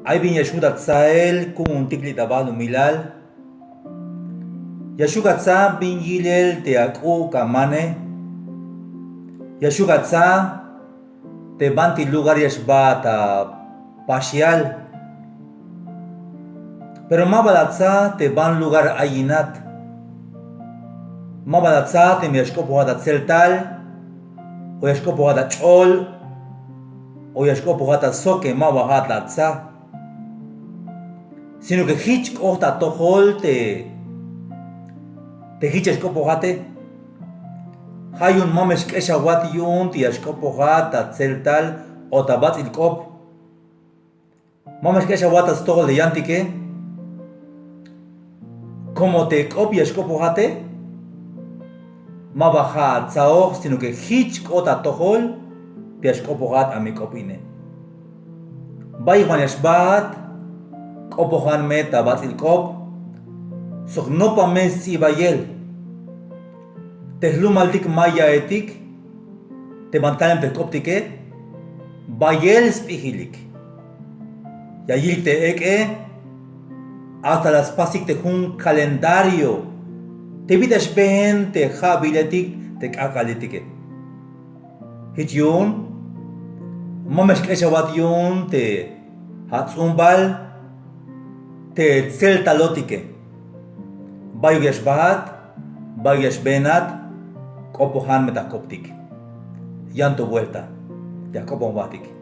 Ay bin Yeshuda Tzael kun un tikli tabal umilal. Yeshuda Tza bin Yilel te aku kamane. Yeshuda Tza te banti lugar yeshbata pashial. Pero Mabalatza te ban lugar ayinat. Mabalatza te miashkopo hada tzeltal. O yashkopo hada chol. O yashkopo hada soke mabahata tza. Sino que hitch kohta tohol te hitch kohate. Hayun mamesh kesha wat yun ti yashkopohata tzeltal o tabat ilkop. Mamesh kesha wat stohol de yantike. Como te copia escopohate, mabaja tzaoch, sino que hitch kota tohol, piascopohat a mi copine. Bayman yashbat, copohan meta batil cop, soch no pa messi bayel. Tehlum altik maya etik, te mantanen pecoptike, bayel spihilik. Yayil te eke, hasta las pasik te un calendario. Te vidas ben te habiletik te kakalitike. Hitjun, mamesh keshawat yun te hatzumbal te tzeltalotike. Bayuyash bahat, bayuyash benat, kopohan metakoptik. Yanto vuelta, te akopobatik.